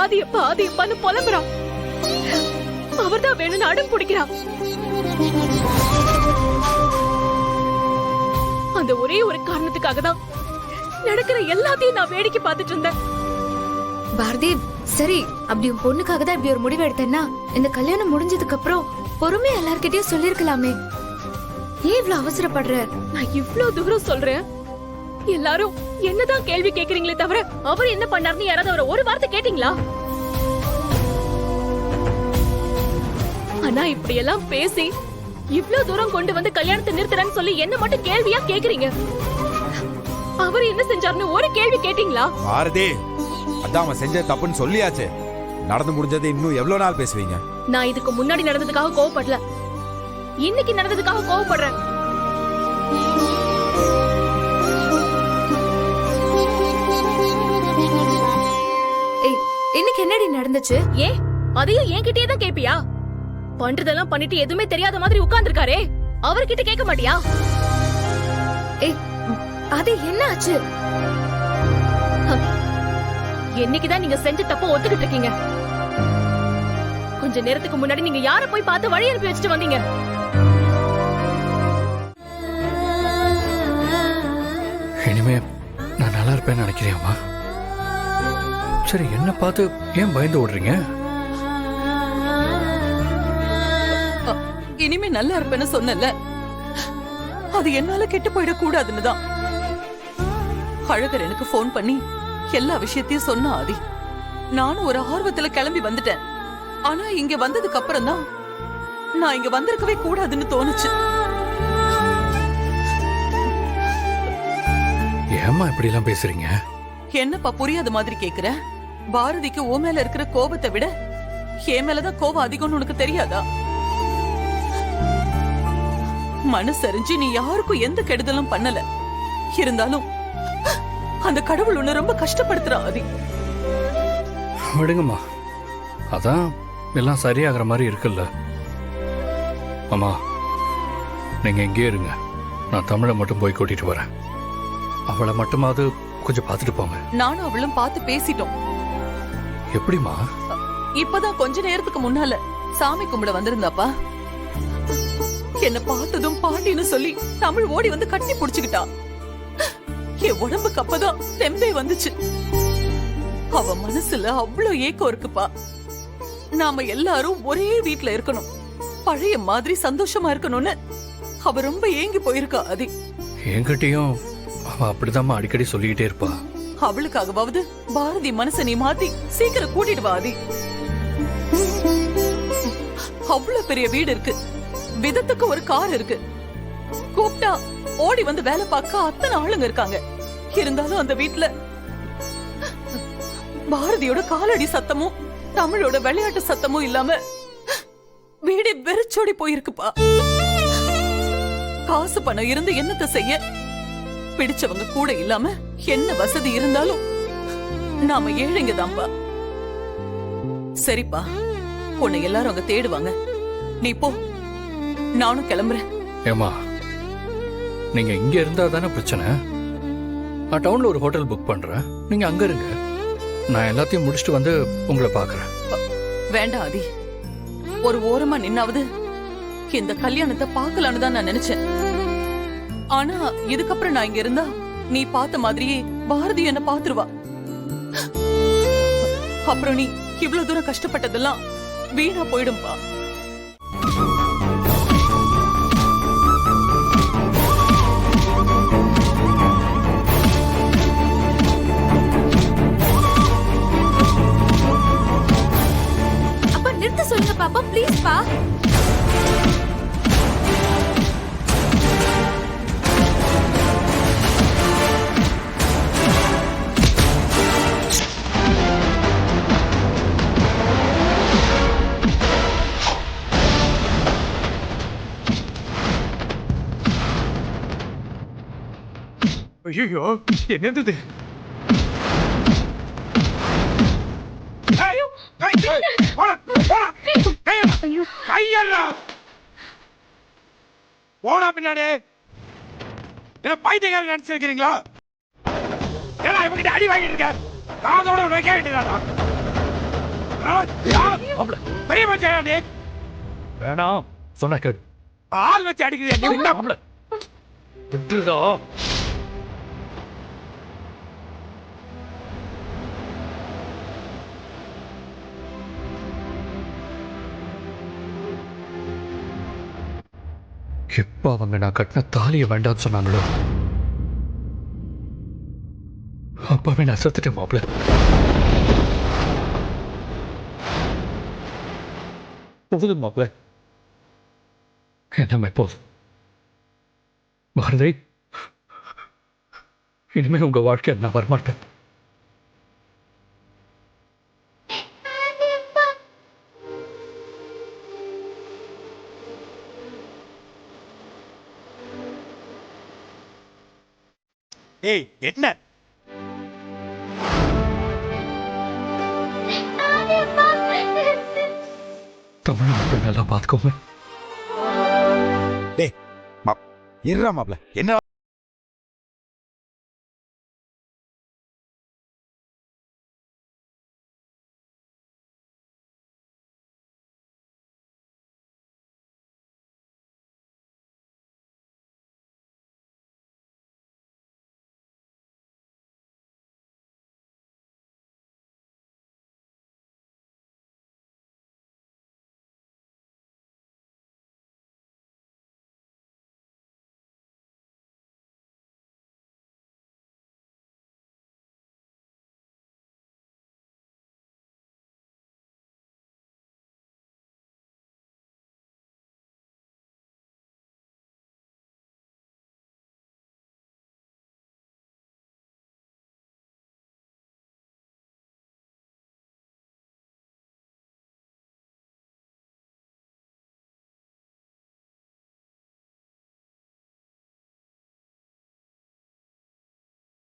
ஆதியப்பா ஆதியப்பான்னு புலம்புறான். அவர்தான் வேணும்னு அடம் பிடிக்கிறான். அந்த ஒரே ஒரு காரணத்துக்காக தான் நடக்கிற எல்லாத்தையும் நான் வேடிக்கை பார்த்துட்டு இருந்தேன். பாரதி, சரி, அப்படி உன் பொண்ணுக்காக தான் இப்படி ஒரு முடிவு எடுத்தேன்னா இந்த கல்யாணம் முடிஞ்சதுக்கு அப்புறம் பொறுமையா எல்லார்கிட்டயும் சொல்லிருக்கலாமே. ஏன் இவ்ளோ அவசரப்படுற? நான் இவ்ளோ தூரம் சொல்றேன், எல்லாரும் என்னதான் கேள்வி கேக்குறீங்களே தவிர அவர் என்ன பண்ணாருன்னு யாராவது அவரை ஒரு வார்த்தை கேட்டீங்களா? ஆனா இப்படி எல்லாம் பேசி இவ்ளோ தூரம் கொண்டு வந்து கல்யாணத்தை நிறுத்துறேன்னு சொல்லி என்ன மட்டும் கேள்வியா கேக்குறீங்க. அவர் என்ன செஞ்சாருன்னு ஒரு கேள்வி கேட்டீங்களா? பாரதி, அதான் அவன் செஞ்ச தப்புன்னு சொல்லியாச்சு. நடந்து முடிஞ்சது இன்னும் எவ்வளவு நாள் பேசுவீங்க? நான் இதுக்கு முன்னாடி நடந்ததுக்காக கோவப்படல, இன்னைக்கு நடந்ததுக்காக கோவப்படுறேன். இன்னைக்கு என்னடி நடந்துச்சு? ஏன் அதையும் என்கிட்டயே தான் கேப்பியா? பண்றதெல்லாம் பண்ணிட்டு எதுவுமே தெரியாத மாதிரி உட்கார்ந்துருக்காரே, அவர்கிட்ட கேட்க மாட்டியா? அது என்ன ஆச்சு? என்னைக்குதான் நீங்க செஞ்ச தப்ப ஒத்துக்கிட்டு இருக்கீங்க? கொஞ்ச நேரத்துக்கு முன்னாடி நீங்க யார போய் பார்த்து வழி அனுப்பி வச்சுட்டு வந்தீங்க? இனிமே நான் நல்லா இருப்பேன்னு நினைக்கிறியாமா? சரி, என்ன பார்த்து ஏன் பயந்து ஓடுறீங்க? இனிமே நல்லா இருப்பேன்னு சொன்னல, அது என்னால கெட்டு போயிடக் கூடாதுன்னு தான் அழகர் எனக்கு போன் பண்ணி எல்லா விஷயத்தையும் சொன்னா. ஆதி, நானும் ஒரு ஆர்வத்துல கிளம்பி வந்துட்டேன். ஆனா இங்க வந்ததுக்கு அப்புறம் தான் நான் இங்க வந்திருக்கவே கூடாதுன்னு தோணுச்சு. ஏமா இப்படி எல்லாம் பேசுறீங்க? என்னப்பா புரியாத மாதிரி கேக்குற? பாரதிக்கு ஓ மேல இருக்கிற கோபத்தை விட என் மேலதான் கோபம் அதிகம்னு உனக்கு தெரியாதா? மனசரிஞ்சு நீ யாருக்கும் எந்த கெடுதலும் பண்ணல. இருந்தாலும் அந்த கடவுள் உன்னை ரொம்ப கஷ்டப்படுத்துறா. ஆதி, விடுங்கம்மா, அதான் எல்லாம் சரியாகிற மாதிரி இருக்குல்ல. அம்மா, நீங்க எங்கேயே இருங்க, நான் தமிழை மட்டும் போய் கூட்டிட்டு வரேன். அவளை மட்டுமாவது கொஞ்சம் பார்த்துட்டு போங்க. நானும் அவளும் பார்த்து பேசிட்டோம். எப்படிமா? இப்பதான் கொஞ்ச நேரத்துக்கு முன்னால சாமி கும்பிட வந்திருந்தாப்பா. என்ன பார்த்ததும் பாட்டின்னு சொல்லி தமிழ் ஓடி வந்து கட்டி புடிச்சுக்கிட்டா. என் உடம்புக்கு அப்பதான் தெம்பே வந்துச்சு. அவ மனசுல அவ்வளவு ஏக்கம் இருக்குப்பா. நாம எல்லாரும் ஒரே வீட்டுல இருக்கணும், பழைய மாதிரி சந்தோஷமா இருக்கணும்னு அவ ரொம்ப ஏங்கி போயிருக்கா. ஆதி, என்கிட்டயும் அவ அப்படிதான் அடிக்கடி சொல்லிக்கிட்டே இருப்பா. அவளுக்காகவாவது பாரதி மனச நீ மாத்தி சீக்கிரம் கூட்டிட்டு வா. ஆதி, அவ்வளவு பெரிய வீடு இருக்கு, விதத்துக்கு ஒரு கார் இருக்கு, கூப்பிட்டா ஓடி வந்து வேலை பார்க்க அத்தனை ஆளுங்க இருக்காங்க. இருந்தாலும் அந்த வீட்டுல பாரதியோட காலடி சத்தமும் தமிழோட விளையாட்டு சத்தமும் இல்லாம வீடு வெறிச்சோடி போயிருக்குப்பா. காசு பணம் இருந்து என்னத்தை செய்ய? பிடிச்சவங்க கூட இல்லாம என்ன வசதி இருந்தாலும் நாம ஏழைங்க தான்ப்பா. சரிப்பா, உன்னை எல்லாரும் அங்க தேடுவாங்க, நீ போ, நானும் கிளம்புறேன். ஏமா, நீங்க இங்க இருந்தா தானே பிரச்சனை. நான் டவுன்ல ஒரு ஹோட்டல் புக் பண்றேன், நீங்க அங்க இருங்க. நான் எல்லாத்தையும் முடிச்சுட்டு வந்து உங்களை பாக்குறேன். வேண்டாம் ஆதி, ஒரு ஓரமா நின்னாவது இந்த கல்யாணத்தை பார்க்கலான்னு தான் நான் நினைச்சேன். ஆனா இதுக்கப்புறம் நான் இங்க இருந்தா நீ பார்த்த மாதிரியே பாரதி என்ன பாத்துருவா. அப்புறம் நீ இவ்வளவு தூரம் கஷ்டப்பட்டதெல்லாம் வீணா போயிடும்பா. அப்பா நிறுத்த சொல்லுங்க பாப்பா, ப்ளீஸ் பா. ஐயோ, என்னது? போனா பின்னாடி என்ன பைத்தியக்காரன் நினைச்சிருக்கீங்களா? ஏன்னா இவங்கிட்ட அடி வாங்கிட்டு இருக்க, காதோட வைக்க வேண்டியதாடா. பெரிய மச்சான் நீ வேணாம் சொன்ன கேடு ஆள் வச்சு அடிக்கிறீங்க நீ என்ன மாப்பிள விட்டுருதா எப்ப அவங்க நான் கட்டின தாலியை வேண்டாம்னு சொன்னாங்களோ அப்பவே நான் செத்துட்டேன் மாப்பிள. போதும் மாப்பிள, என்னமே போதும். பாரதி, இனிமே உங்க வாழ்க்கை நான் வரமாட்டேன். ஏய் என்ன தமிழ் மக்கள் நல்லா பார்த்துக்கோங்க. டேய் இருடா மாப்ள, என்ன